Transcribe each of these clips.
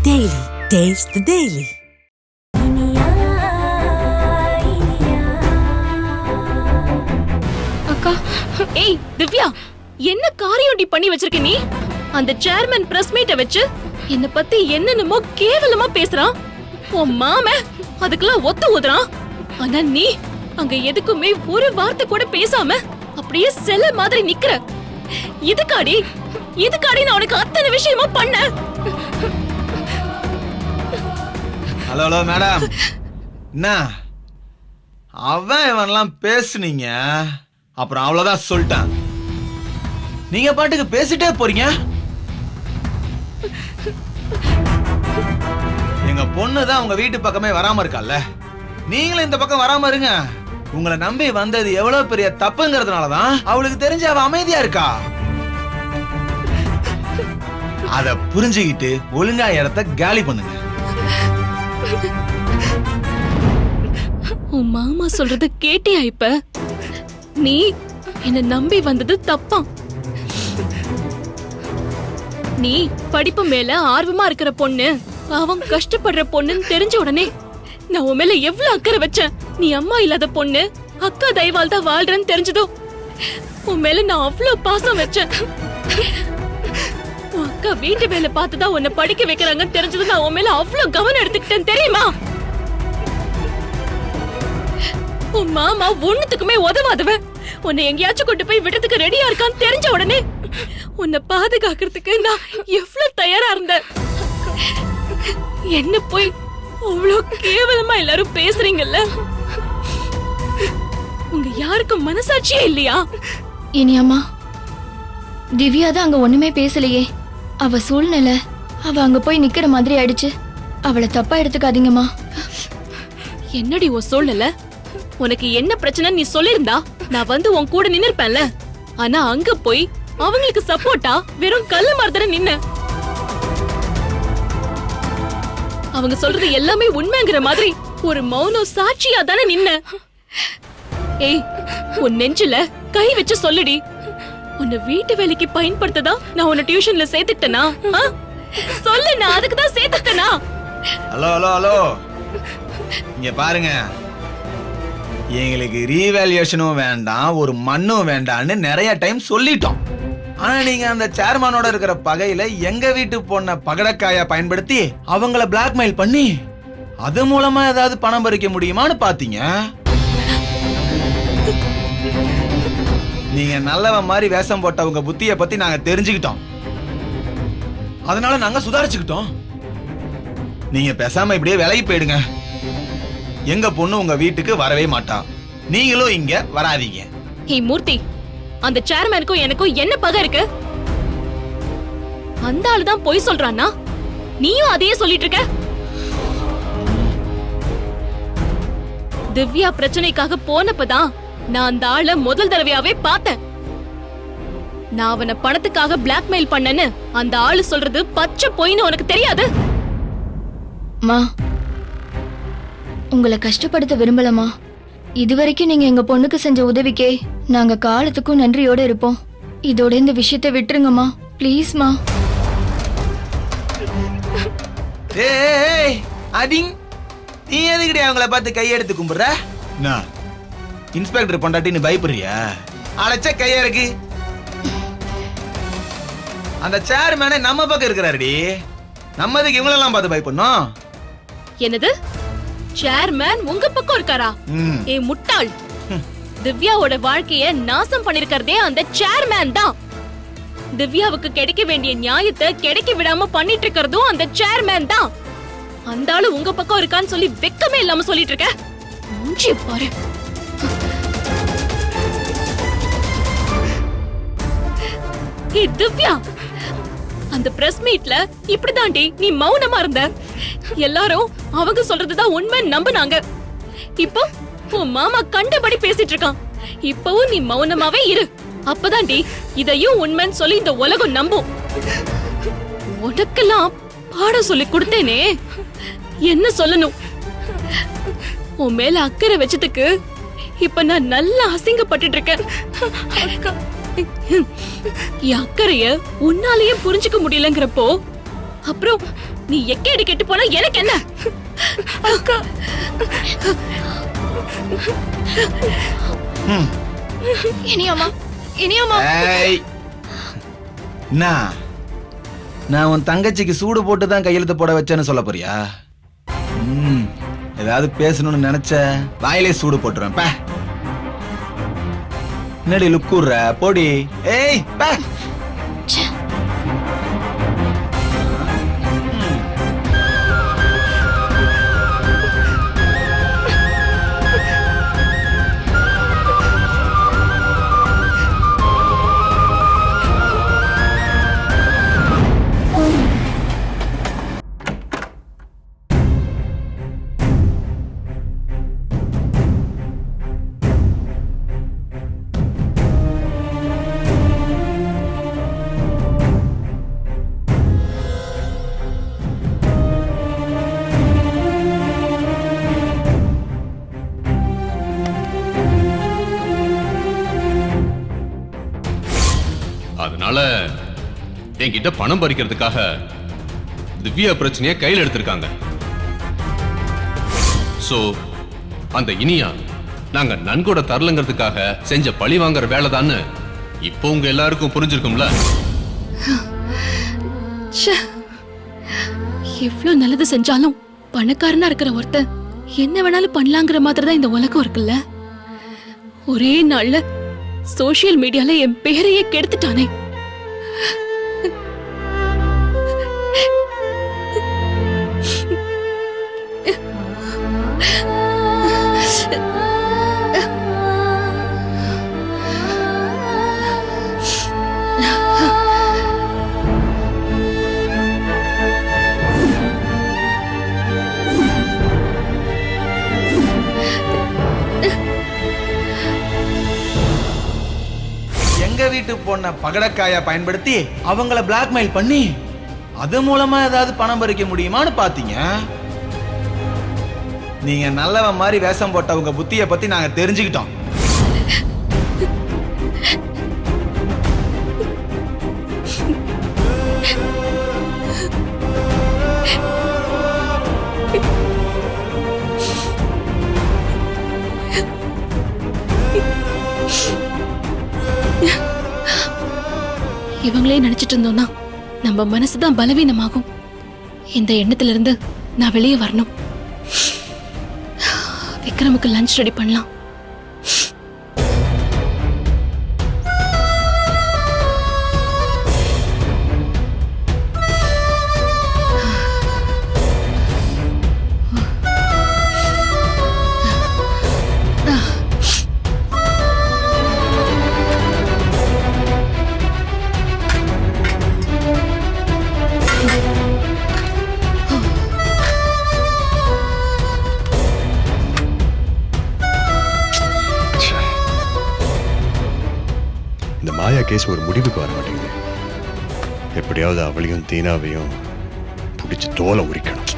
Daily. Taste the Daily. அக்கா, ஏய் திவ்யா, என்ன காரியம்டி பண்ணி வச்சிருக்க நீ? அந்த சேர்மன் பிரஸ் மீட்ட வச்சு என்ன பத்தி என்னென்னமோ கேவலமா பேசுறான். உன் மாமன் அதுக்கெல்லாம் ஒத்து ஊதுறான். ஆனா நீ அங்க எதுக்குமே ஒரு வார்த்தை கூட பேசாம அப்படியே செல்ல மாதிரி நிக்கிற. இதுக்காடி நான் உனக்கு அத்தனை விஷயமா பண்ண. ஹலோ ஹலோ மேடம், என்ன அவன் இவன்லாம் பேசுனீங்க, அப்புறம் அவ்வளவுதான் சொல்லிட்டான். நீங்க பாட்டுக்கு பேசிட்டே போறீங்க. எங்க பொண்ணுதான் உங்க வீட்டு பக்கமே வராம இருக்கால, நீங்களும் இந்த பக்கம் வராம இருங்க. உங்களை நம்பி வந்தது எவ்வளவு பெரிய தப்புங்கிறதுனாலதான் அவளுக்கு தெரிஞ்சு அவ அமைதியா இருக்கா. அத புரிஞ்சுக்கிட்டு ஒழுங்கா இடத்த காலி பண்ணுங்க. உன் மாமா சொல்றது கேட்டியா? இப்ப நீ என்ன நம்பி வந்தது தப்பா? நீ படிப்பு மேல ஆர்வமா இருக்கிற பொண்ணு, அவன் கஷ்டப்படுற பொண்ணுன்னு தெரிஞ்ச உடனே நான் உன் மேல எவ்வளவு அக்கறை வச்சேன். நீ அம்மா இல்லாத பொண்ணு, அக்கா தயவால் தான் வாழ்றன்னு தெரிஞ்சதோ உன் மேல நான் அவ்வளவு பாசம் வச்சேன். உன் அக்கா வீட்டு வேலை பார்த்துதான் உன்னை படிக்க வைக்கிறாங்கன்னு தெரிஞ்சது நான் உன் மேல அவ்வளவு கவனம் எடுத்துக்கிட்டேன் தெரியுமா? உன் மாமா ஒண்ணுத்துக்குமே உதவாதவன். உன்னை எங்கேயாச்சும் கொண்டு போய் விடுறதுக்கு ரெடியா இருக்கான்னு தெரிஞ்ச உடனே உன்னை பாதுகாக்கிறதுக்கு நான் எவ்வளவு தயாரா இருந்தேன். என்ன போய் அவ்வளவு கேவலமா எல்லாரும் பேசுறீங்கல்ல. உங்க யாருக்கும் மனசாட்சியே இல்லையா? இனி அம்மா, திவ்யா தான் அங்க ஒண்ணுமே பேசலையே. அவ சூழ்நிலை அவ அங்க போய் நிக்கிற மாதிரி ஆயிடுச்சு. அவளை தப்பா எடுத்துக்காதீங்கம்மா. என்னடி உன் சூழ்நிலை? உனக்கு என்ன பிரச்சனை நீ சொல்லிருந்தா நான் வந்து உன் கூட நின்னுப்பேன்ல. ஆனா அங்க போய் அவங்களுக்கு சப்போர்ட்டா வெறும் கல்லு மரத்துல நின்ன. அவங்க சொல்றது எல்லாமே உண்மைங்கிற மாதிரி ஒரு மௌனம் சாட்சியா தானே நின்ன. ஏய், உன் நெஞ்சில கை வச்சு சொல்லுடி, உன்னை வீட்டு வேலைக்கு பயன்படுத்ததா நான் உன்னை டியூஷன்ல சேர்த்துட்டேனா? சொல்லு, நான் அதுக்கு தான் சேர்த்துட்டேனா? ஹலோ ஹலோ ஹலோ, இங்க பாருங்க, எங்களுக்கு ரீவேல்யூஷனும் வேண்டாம், ஒரு மண்ணும் வேண்டாம்னு நிறைய டைம் சொல்லிட்டோம். ஆனா நீங்க அந்த சேர்மனோட இருக்கிற பகையில எங்க வீட்டு பொண்ண பகடக்காயா பயன்படுத்தி அவங்கள பிளாக்மெயில் பண்ணி அது மூலமா ஏதாவது பணம் பறிக்க முடியுமான்னு பாத்தீங்க. நீங்க நல்லவன் மாதிரி வேஷம் போட்ட உங்க புத்திய பத்தி நாங்க தெரிஞ்சுக்கிட்டோம். அதனால நாங்க சுதாரிச்சுக்கிட்டோம். நீங்க பேசாம இப்படியே விலகி போயிடுங்க. எங்க பொண்ணு உங்க வீட்டுக்கு வரவே மாட்டா, நீங்களும் இங்க வராதீங்க. ஏய் மூர்த்தி, அந்த சேர்மனுக்கும் எனக்கும் என்ன பகை இருக்கு? அந்த ஆளு தான் பொய் சொல்றானா? நீயும் அதையே சொல்லிட்டு இருக்க. திவ்யா பிரச்சனைக்காக போனப்பதான் நான் அந்த ஆளை முதல் தடவையாவே பார்த்தேன். நான் அவனை பணத்துக்காக பிளாக்மெயில் பண்ணேன்னு அந்த ஆளு சொல்றது பச்சை பொய்ன்னு உனக்கு தெரியாது? மா, உங்களை கஷ்டப்படுத்த விரும்பலமா. இதுவரைக்கும் நீங்க எங்க பொண்ணுக்கு செஞ்ச உதவிக்கே நாங்க காலத்துக்கும் நன்றியோட இருப்போம். இதோட இந்த விஷயத்தை விட்டுருங்கம்மா, ப்ளீஸ்மா. ஏய் அடிங், நீ எதுக்கிட்டே அவங்கள பார்த்து கையெடுத்து கும்பிடுற? இன்ஸ்பெக்டர் பொண்டாட்டின்னு பயப்படுறியா? அழைச்ச கையா இருக்கு. அந்த சேர்மேனே நம்ம பக்கம் இருக்கிறாருடி, நம்மதுக்கு இவங்களெல்லாம் பார்த்து பயப்படணும். என்னது? சேர்மேன் உங்க பக்கம் இருக்காரா? ஏ முட்டாள், திவ்யாவோட வாழ்க்கைய நாசம் பண்ணிருக்கிறதே அந்த சேர்மேன் தான். திவ்யாவுக்கு கிடைக்க வேண்டிய நியாயத்தை கிடைக்க விடாம பண்ணிட்டு இருக்கிறதும் அந்த சேர்மேன் தான். அந்த ஆளு உங்க பக்கம் இருக்கான்னு சொல்லி வெக்கமே இல்லாம சொல்லிட்டு இருக்க. மூஞ்சி பாரு. ஏ திவ்யா, அந்த பிரஸ் மீட்ல இப்படிதாண்டி நீ மௌனமா இருந்த. எல்லாரும் அவங்க சொல்றதுதான் உண்மை நம்பினாங்க. இப்போ உன் மாமா கண்டபடி பேசிட்டு இருக்கான். இப்பவும் நீ மௌனமாவே இரு. அப்பதாண்டி இதையும் உண்மைன்னு சொல்லி இந்த உலகம் நம்பும். உனக்கெல்லாம் பாடம் சொல்லி கொடுத்தேனே, என்ன சொல்லணும்? உன் மேல அக்கறை வச்சதுக்கு இப்ப நான் நல்லா அசிங்கப்பட்டு இருக்கேன். என் அக்கறைய உன்னாலேயே புரிஞ்சுக்க முடியலங்கிறப்போ அப்புறம் நீ எக்கேடி கெட்டு போனா எனக்கு என்ன? அக்கா இனியாமா இனியாமா ஏய், என்ன? நான் உன் தங்கச்சிக்கு சூடு போட்டு தான் கையெழுத்து போட வச்சேன்னு சொல்ல போறியா? ஏதாவது பேசணும்னு நினைச்ச வாயிலே சூடு போட்டுருவேன். பே என்னடி லுக்குற போடி. ஏய் பே. அதனால என்கிட்ட பணம் பறிக்கிறதுக்காக திவ்யா பிரச்சனையை கையில் எடுத்திருக்காங்க. சோ அந்த இனியா நாங்க நன்கொடை தரலங்கிறதுக்காக செஞ்ச பழி வாங்குற வேலைதான்னு இப்போ உங்க எல்லாருக்கும் புரிஞ்சிருக்கும்ல. எவ்வளவு நல்லது செஞ்சாலும் பணக்காரனா இருக்கிற ஒருத்தன் என்ன வேணாலும் பண்ணலாங்கிற மாதிரி தான் இந்த உலகம் இருக்குல்ல. ஒரே நாள்ல சோசியல் மீடியால என் பேரையே கெடுத்துட்டானே. எங்க வீட்டு பொண்ண பகடக்காயா பயன்படுத்தி அவங்கள பிளாக்மெயில் பண்ணி அது மூலமா ஏதாவது பணம் பறிக்க முடியுமான்னு பாத்தீங்க. நீங்க நல்லவன் மாதிரி வேஷம் போட்ட உங்க புத்திய பத்தி நாங்க தெரிஞ்சுக்கிட்டோம். இவங்களே நினைச்சிட்டு இருந்தோம்னா நம்ம மனசுதான் பலவீனமாகும். இந்த எண்ணத்துல இருந்து நான் வெளியே வரணும். விக்ரமுக்கு லஞ்ச் ரெடி பண்ணலாம். மாயா கேஸ் ஒரு முடிவுக்கு வர மாட்டேங்குது. எப்படியாவது அவளையும் தீனாவையும் பிடிச்சு தோலை உரிக்கணும்.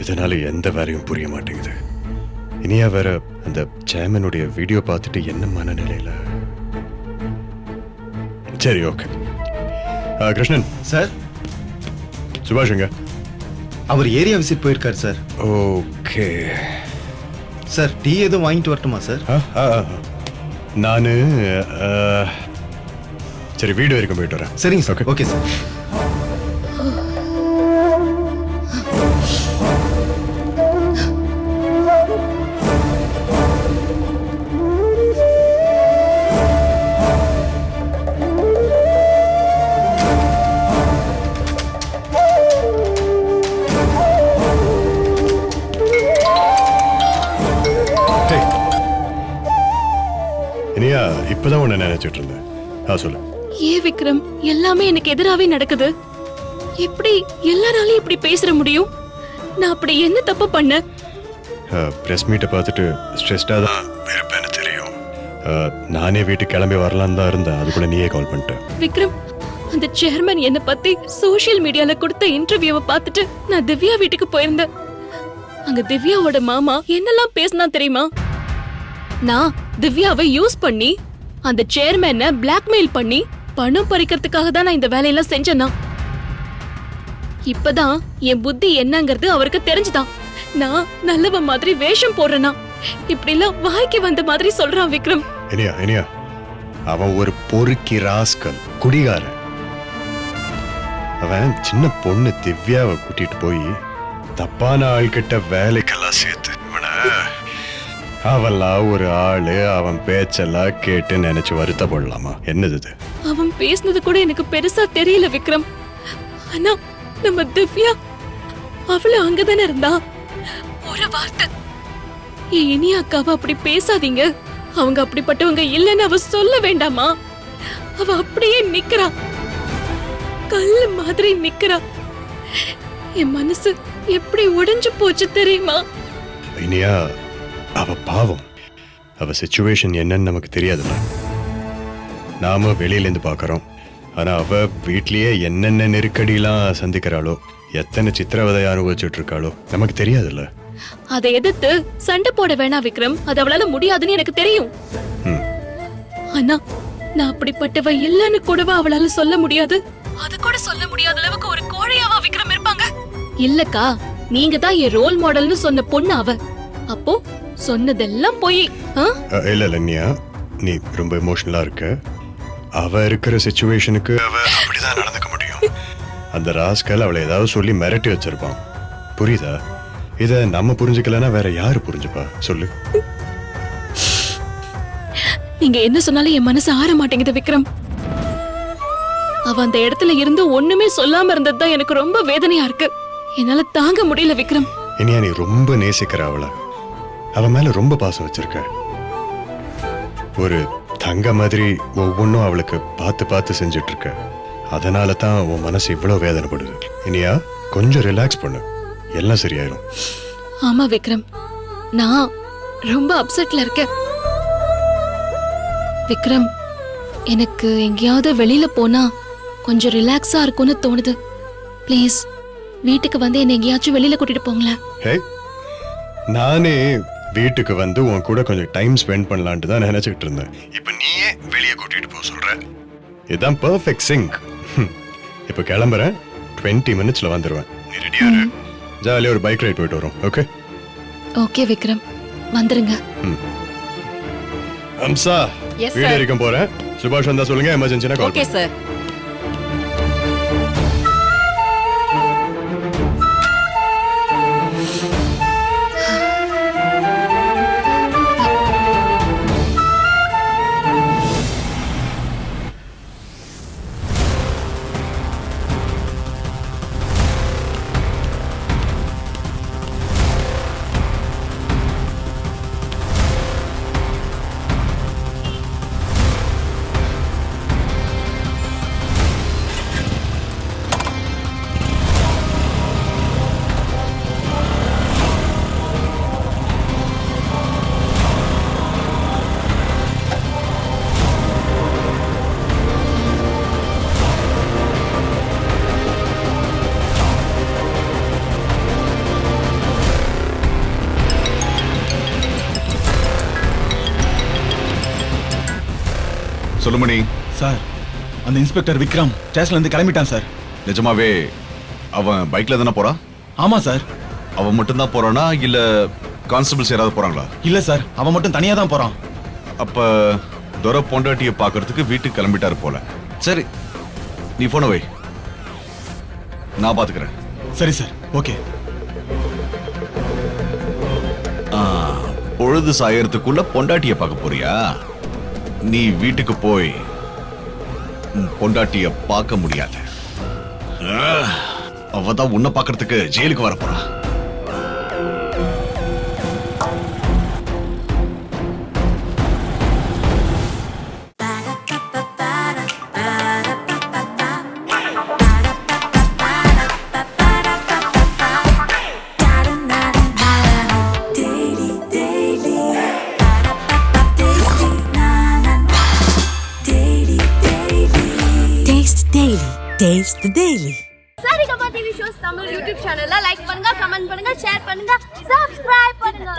இதனால எந்த வேலையும் புரிய மாட்டேங்குது. இனியா வேற அந்த சேர்மனுடைய வீடியோ பார்த்துட்டு என்ன மனநிலையில. சரி ஓகே. கிருஷ்ணன் சார், சுபாஷுங்க அவர் ஏரியா விசிட் போயிருக்காரு சார். ஓகே சார், டீ எதுவும் வாங்கிட்டு வரட்டுமா சார்? நான் சரி வீடு வரைக்கும் போயிட்டு வரேன். சரிங்க சார். Okay sir. இனியா இப்பதான் உன்னை நினைச்சிட்டு இருந்தேன். சொல்லு. விக்ரம், எல்லாமே எனக்கு எதிராவே நடக்குது. எப்படி எல்லாராலையும் இப்படி பேச முடியும்? நான் அப்படி என்ன தப்பு பண்ண? பிரஸ் மீட்டை பார்த்துட்டு ஸ்ட்ரெஸ்டா தான் இருப்பேன்னு தெரியும். நானே வீட்டுக்கு கிளம்பி வரலான்னு தான் இருந்தேன், அதுக்குள்ள நீயே கால் பண்ணிட்டேன். விக்ரம், அந்த சேர்மன் என்ன பத்தி சோஷியல் மீடியால கொடுத்த இன்டர்வியூவை பார்த்துட்டு நான் திவ்யா வீட்டுக்கு போயிருந்தேன். அங்க திவ்யாவோட மாமா என்னெல்லாம் பேசினா தெரியுமா? நான் திவ்யாவை யூஸ் பண்ணி அந்த சேர்மேனை பிளாக்மெயில் பண்ணி பணம் பறிக்கிறதுக்காக தான் நான் இந்த வேலையெல்லாம் செஞ்சேனா. இப்பதான் என் புத்தி என்னங்கிறது அவருக்கு தெரிஞ்சுதான். நான் நல்லவ மாதிரி வேஷம் போடுறேனா இப்படி எல்லாம் வாய்க்கு வந்த மாதிரி சொல்றான் விக்ரம். இனியா அவன் ஒரு பொறுக்கி ராஸ்கல், குடிகாரன். அவன் சின்ன பொண்ணு திவ்யாவை கூட்டிட்டு போய் தப்பான ஆள்கிட்ட வேலைக்கெல்லாம் சேர்த்து அவெல்லாம் ஒரு ஆளு, அவன் பேச்செல்லாம் கேட்டு நினைச்சு வருத்தப்படலாமா? என்னது இது? அவன் பேசினது கூட எனக்கு பெருசா தெரியல விக்ரம். ஆனா நம்ம திவ்யா அவளு அங்கதானே இருந்தா. ஒரு வார்த்தை, என் இனி அக்காவை அப்படி பேசாதீங்க, அவங்க அப்படிப்பட்டவங்க இல்லைன்னு அவ சொல்ல வேண்டாமா? அவ அப்படியே நிக்கிறா, கல்லு மாதிரி நிக்கிறா. என் மனசு எப்படி உடைஞ்சு போச்சு தெரியுமா? இனியா, அவ பாவம். அவ சிச்சுவேஷன் என்னன்னு நமக்கு தெரியாதுல்ல. நாம வெளியில இருந்து பாக்குறோம். ஆனா அவ வீட்லயே என்னென்ன நெருக்கடியெல்லாம் சந்திக்கிறாளோ, எத்தனை சித்திரவதை அனுபவிச்சுட்டு இருக்காளோ நமக்கு தெரியாதுல்ல. அதை எதிர்த்து சண்டை போட வேணாம் விக்ரம், அது அவளால முடியாதுன்னு எனக்கு தெரியும். ஆனா நான் அப்படிப்பட்டவ இல்லன்னு கூடவா அவளால சொல்ல முடியாது? அது கூட சொல்ல முடியாத அளவுக்கு ஒரு கோழையாவா விக்ரம் இருப்பாங்க? இல்லக்கா, நீங்க தான் என் ரோல் மாடல்னு சொன்ன பொண்ணு அவ. அப்போ சொன்னதெல்லாம் போய் இல்ல லன்யா, நீ ரொம்ப எமோஷனலா இருக்க. அவ இருக்கிற சிச்சுவேஷனுக்கு அவ அப்படிதான் நடந்துக்க முடியும். அந்த ராஸ்கல் அவளை ஏதாவது சொல்லி மிரட்டி வச்சிருப்பான், புரியுதா? இத நம்ம புரிஞ்சுக்கலன்னா வேற யாரு புரிஞ்சுப்பா சொல்லு. நீங்க என்ன சொன்னாலும் என் மனசு ஆற மாட்டேங்குது விக்ரம். அவ அந்த இடத்துல இருந்து ஒண்ணுமே சொல்லாம இருந்ததுதான் எனக்கு ரொம்ப வேதனையா இருக்கு. என்னால தாங்க முடியல விக்ரம். இனியா, நீ ரொம்ப நேசிக்கிற அவளை, அவ மேல ரொம்ப பாசம் வச்சிருக்க. ஒரு தங்க மாதிரி ஒவ்வொன்றும் அவளுக்கு பார்த்து பார்த்து செஞ்சுட்டு இருக்க. அதனால தான் உன் மனசு இவ்வளவு வேதனைப்படுது. இனியா, கொஞ்சம் ரிலாக்ஸ் பண்ணு, எல்லாம் சரியாயிரும். ஆமா விக்ரம், நான் ரொம்ப அப்செட்ல இருக்கேன். விக்ரம், எனக்கு எங்கேயாவது வெளியில போனா கொஞ்சம் ரிலாக்ஸா இருக்கும்னு தோணுது. ப்ளீஸ் வீட்டுக்கு வந்து என்ன எங்கேயாச்சும் வெளியில கூட்டிட்டு போங்களேன். ஹே, நானே வீட்டுக்கு வந்து உன் கூட கொஞ்சம் டைம் ஸ்பெண்ட் பண்ணலான்ட்டு தான் நினைச்சிட்டு இருந்தேன். இப்ப நீயே வெளியே கூட்டிட்டு போக சொல்ற. இதுதான் பெர்ஃபெக்ட் சிங்க். இப்ப கிளம்புறேன், 20 மினிட்ஸ்ல வந்துருவேன். நீ ரெடியா இரு, ஜாலியா ஒரு பைக் ரைட் போயிட்டு வரோம். ஓகே? ஓகே விக்ரம், வந்துருங்க. அம்சா, வீடு வரைக்கும் போறேன். சுபாஷ் வந்தா சொல்லுங்க, எமர்ஜென்சினா கால். Okay sir. சொல்லுமணி. சார், அந்த இன்ஸ்பெக்டர் விக்ரம் ஸ்டேஷன்ல இருந்து கிளம்பிட்டான் சார். நிஜமாவே அவன் பைக்ல தானே போறான்? ஆமா சார். அவன் மட்டும் தான் போறானா இல்ல கான்ஸ்டபிள்ஸ் யாராவது போறாங்களா? இல்ல சார், அவன் மட்டும் தனியா தான் போறான். அப்ப துரை பொண்டாட்டியை பார்க்கறதுக்கு வீட்டுக்கு கிளம்பிட்டாரு போல. சரி, நீ போன வை, நான் பாத்துக்கிறேன். சரி சார், ஓகே. பொழுது சாயறதுக்குள்ள பொண்டாட்டியை பார்க்க போறியா? நீ வீட்டுக்கு போய் பொண்டாட்டிய பார்க்க முடியாது. அவதான் உன்னை பார்க்கறதுக்கு ஜெயிலுக்கு வர போறா. Daily. Taste the Daily. Saregama TV shows Tamil YouTube சேனல்ல லைக் பண்ணுங்க, கமெண்ட் பண்ணுங்க, ஷேர் பண்ணுங்க, சப்ஸ்கிரைப் பண்ணுங்க.